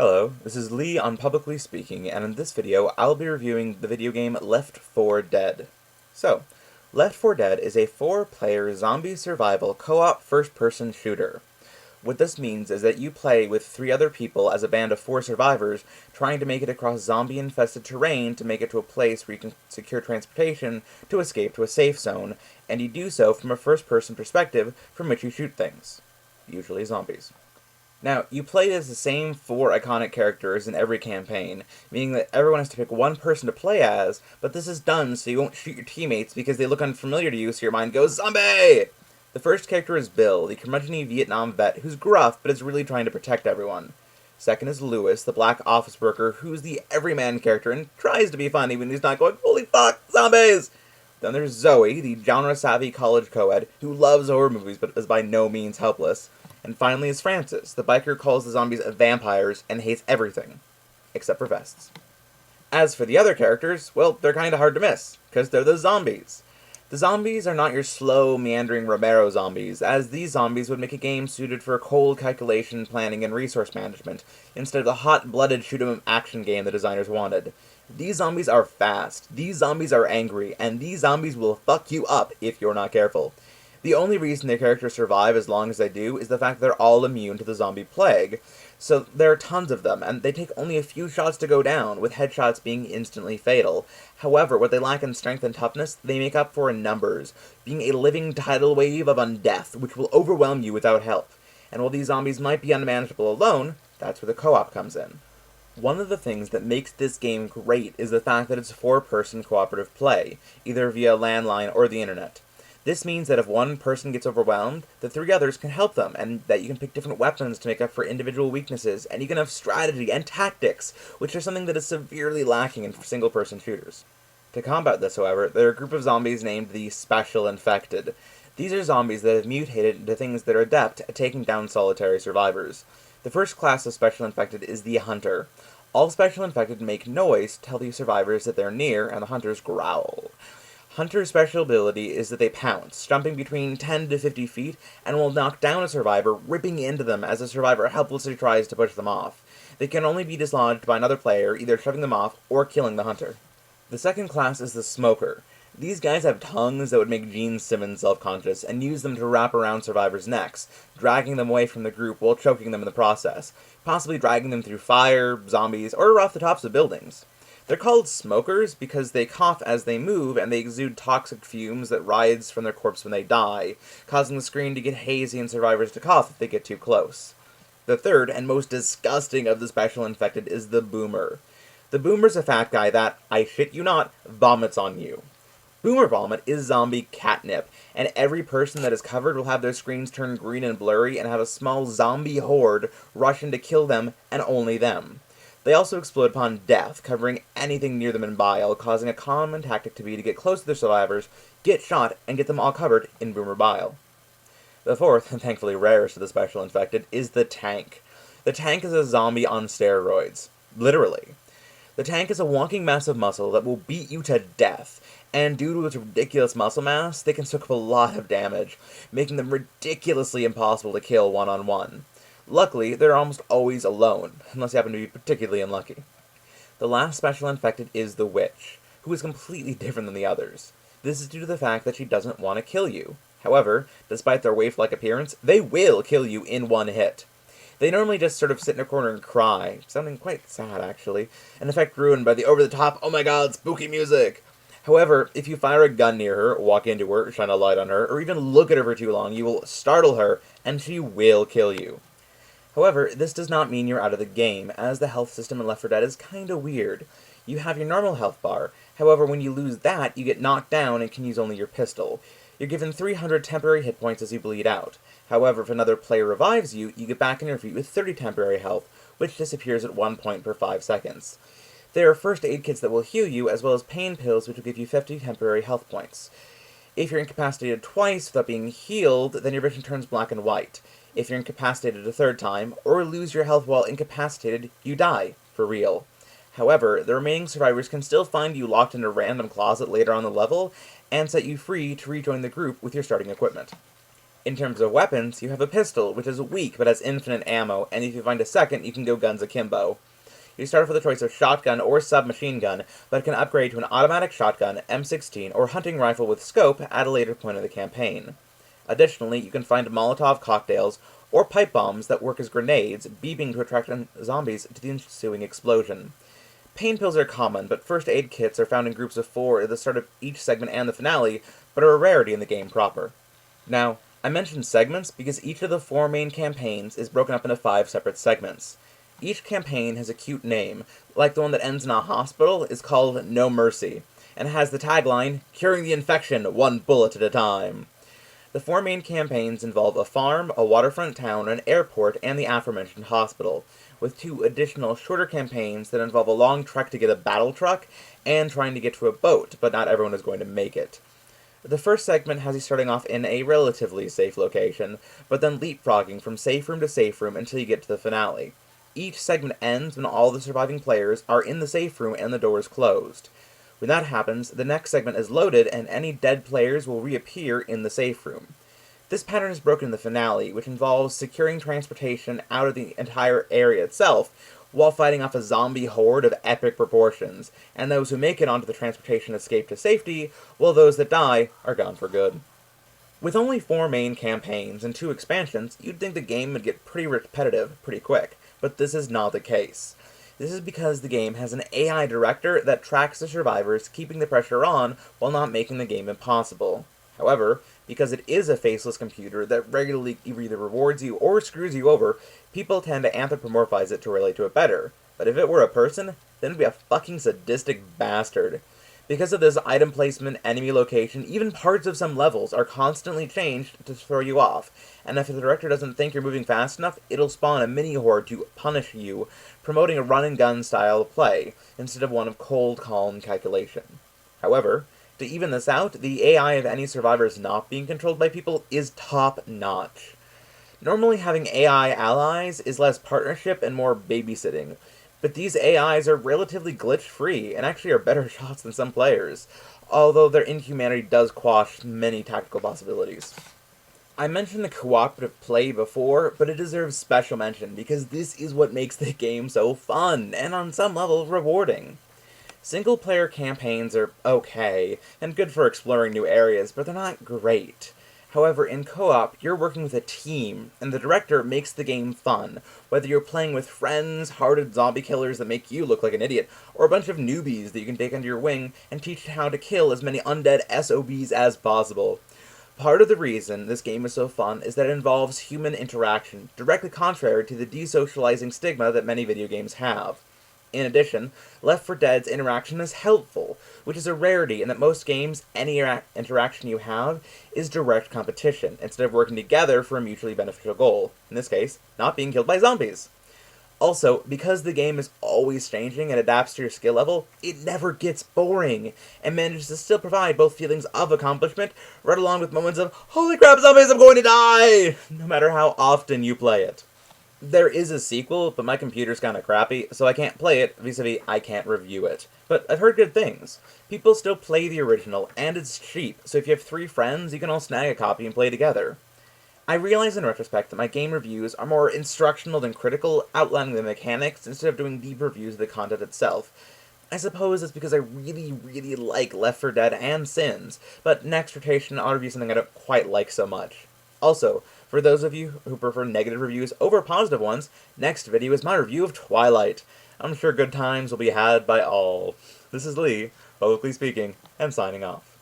Hello, this is Lee on PublicLee speaking, and in this video I'll be reviewing the video game Left 4 Dead. So, Left 4 Dead is a 4-player zombie survival co-op first-person shooter. What this means is that you play with 3 other people as a band of 4 survivors trying to make it across zombie-infested terrain to make it to a place where you can secure transportation to escape to a safe zone, and you do so from a first-person perspective from which you shoot things, usually zombies. Now, you play as the same 4 iconic characters in every campaign, meaning that everyone has to pick one person to play as, but this is done so you won't shoot your teammates because they look unfamiliar to you, so your mind goes, zombie! The first character is Bill, the curmudgeon Vietnam vet who's gruff but is really trying to protect everyone. Second is Lewis, the black office worker who's the everyman character and tries to be funny when he's not going, holy fuck, zombies! Then there's Zoe, the genre-savvy college co-ed who loves horror movies but is by no means helpless. And finally is Francis, the biker who calls the zombies vampires and hates everything, except for vests. As for the other characters, well, they're kinda hard to miss, because they're the zombies. The zombies are not your slow, meandering Romero zombies, as these zombies would make a game suited for cold calculation, planning, and resource management, instead of the hot-blooded shoot-'em action game the designers wanted. These zombies are fast, these zombies are angry, and these zombies will fuck you up if you're not careful. The only reason their characters survive as long as they do is the fact that they're all immune to the zombie plague. So there are tons of them, and they take only a few shots to go down, with headshots being instantly fatal. However, what they lack in strength and toughness, they make up for in numbers, being a living tidal wave of undeath, which will overwhelm you without help. And while these zombies might be unmanageable alone, that's where the co-op comes in. One of the things that makes this game great is the fact that it's 4-person cooperative play, either via landline or the internet. This means that if one person gets overwhelmed, the 3 others can help them, and that you can pick different weapons to make up for individual weaknesses, and you can have strategy and tactics, which are something that is severely lacking in single-person shooters. To combat this, however, there are a group of zombies named the Special Infected. These are zombies that have mutated into things that are adept at taking down solitary survivors. The first class of Special Infected is the Hunter. All Special Infected make noise to tell the survivors that they're near, and the Hunters growl. Hunter's special ability is that they pounce, jumping between 10 to 50 feet, and will knock down a survivor, ripping into them as the survivor helplessly tries to push them off. They can only be dislodged by another player, either shoving them off or killing the hunter. The second class is the Smoker. These guys have tongues that would make Gene Simmons self-conscious, and use them to wrap around survivors' necks, dragging them away from the group while choking them in the process, possibly dragging them through fire, zombies, or off the tops of buildings. They're called smokers because they cough as they move, and they exude toxic fumes that rise from their corpse when they die, causing the screen to get hazy and survivors to cough if they get too close. The third, and most disgusting of the Special Infected, is the Boomer. The Boomer's a fat guy that, I shit you not, vomits on you. Boomer vomit is zombie catnip, and every person that is covered will have their screens turn green and blurry and have a small zombie horde rush in to kill them, and only them. They also explode upon death, covering anything near them in bile, causing a common tactic to be to get close to their survivors, get shot, and get them all covered in boomer bile. The fourth, and thankfully rarest of the Special Infected, is the Tank. The Tank is a zombie on steroids. Literally. The Tank is a walking mass of muscle that will beat you to death, and due to its ridiculous muscle mass, they can soak up a lot of damage, making them ridiculously impossible to kill one-on-one. Luckily, they're almost always alone, unless you happen to be particularly unlucky. The last Special Infected is the Witch, who is completely different than the others. This is due to the fact that she doesn't want to kill you. However, despite their waif-like appearance, they will kill you in one hit. They normally just sort of sit in a corner and cry, sounding quite sad actually, an effect ruined by the over-the-top, oh my god, spooky music! However, if you fire a gun near her, walk into her, shine a light on her, or even look at her for too long, you will startle her, and she will kill you. However, this does not mean you're out of the game, as the health system in Left 4 Dead is kinda weird. You have your normal health bar, however when you lose that, you get knocked down and can use only your pistol. You're given 300 temporary hit points as you bleed out. However, if another player revives you, you get back on your feet with 30 temporary health, which disappears at 1 point per 5 seconds. There are first aid kits that will heal you, as well as pain pills which will give you 50 temporary health points. If you're incapacitated twice without being healed, then your vision turns black and white. If you're incapacitated a third time, or lose your health while incapacitated, you die, for real. However, the remaining survivors can still find you locked in a random closet later on the level, and set you free to rejoin the group with your starting equipment. In terms of weapons, you have a pistol, which is weak but has infinite ammo, and if you find a second, you can go guns akimbo. You start off with a choice of shotgun or submachine gun, but can upgrade to an automatic shotgun, M16, or hunting rifle with scope at a later point of the campaign. Additionally, you can find Molotov cocktails or pipe bombs that work as grenades, beeping to attract zombies to the ensuing explosion. Pain pills are common, but first aid kits are found in groups of 4 at the start of each segment and the finale, but are a rarity in the game proper. Now, I mentioned segments because each of the 4 main campaigns is broken up into 5 separate segments. Each campaign has a cute name, like the one that ends in a hospital is called No Mercy, and has the tagline, "Curing the infection, 1 bullet at a time." The 4 main campaigns involve a farm, a waterfront town, an airport, and the aforementioned hospital, with 2 additional shorter campaigns that involve a long trek to get a battle truck and trying to get to a boat, but not everyone is going to make it. The first segment has you starting off in a relatively safe location, but then leapfrogging from safe room to safe room until you get to the finale. Each segment ends when all the surviving players are in the safe room and the door is closed. When that happens, the next segment is loaded and any dead players will reappear in the safe room. This pattern is broken in the finale, which involves securing transportation out of the entire area itself, while fighting off a zombie horde of epic proportions, and those who make it onto the transportation escape to safety, while those that die are gone for good. With only 4 main campaigns and 2 expansions, you'd think the game would get pretty repetitive pretty quick, but this is not the case. This is because the game has an AI director that tracks the survivors, keeping the pressure on while not making the game impossible. However, because it is a faceless computer that regularly either rewards you or screws you over, people tend to anthropomorphize it to relate to it better. But if it were a person, then it'd be a fucking sadistic bastard. Because of this, item placement, enemy location, even parts of some levels are constantly changed to throw you off, and if the director doesn't think you're moving fast enough, it'll spawn a mini-horde to punish you, promoting a run-and-gun style of play, instead of one of cold, calm calculation. However, to even this out, the AI of any survivors not being controlled by people is top-notch. Normally having AI allies is less partnership and more babysitting, but these AIs are relatively glitch-free and actually are better shots than some players, although their inhumanity does quash many tactical possibilities. I mentioned the cooperative play before, but it deserves special mention because this is what makes the game so fun, and on some level rewarding. Single-player campaigns are okay, and good for exploring new areas, but they're not great. However, in co-op, you're working with a team, and the director makes the game fun, whether you're playing with friends, hardened zombie killers that make you look like an idiot, or a bunch of newbies that you can take under your wing and teach how to kill as many undead SOBs as possible. Part of the reason this game is so fun is that it involves human interaction, directly contrary to the desocializing stigma that many video games have. In addition, Left 4 Dead's interaction is helpful, which is a rarity in that most games, any interaction you have is direct competition, instead of working together for a mutually beneficial goal, in this case, not being killed by zombies. Also, because the game is always changing and adapts to your skill level, it never gets boring, and manages to still provide both feelings of accomplishment, right along with moments of, "Holy crap, zombies, I'm going to die!" no matter how often you play it. There is a sequel, but my computer's kinda crappy, so I can't play it, vis-a-vis I can't review it. But I've heard good things. People still play the original, and it's cheap, so if you have 3 friends, you can all snag a copy and play together. I realize in retrospect that my game reviews are more instructional than critical, outlining the mechanics instead of doing deep reviews of the content itself. I suppose it's because I really like Left 4 Dead and Sins, but next rotation I'll review something I don't quite like so much. Also, for those of you who prefer negative reviews over positive ones, next video is my review of Twilight. I'm sure good times will be had by all. This is Lee, publicly speaking, and signing off.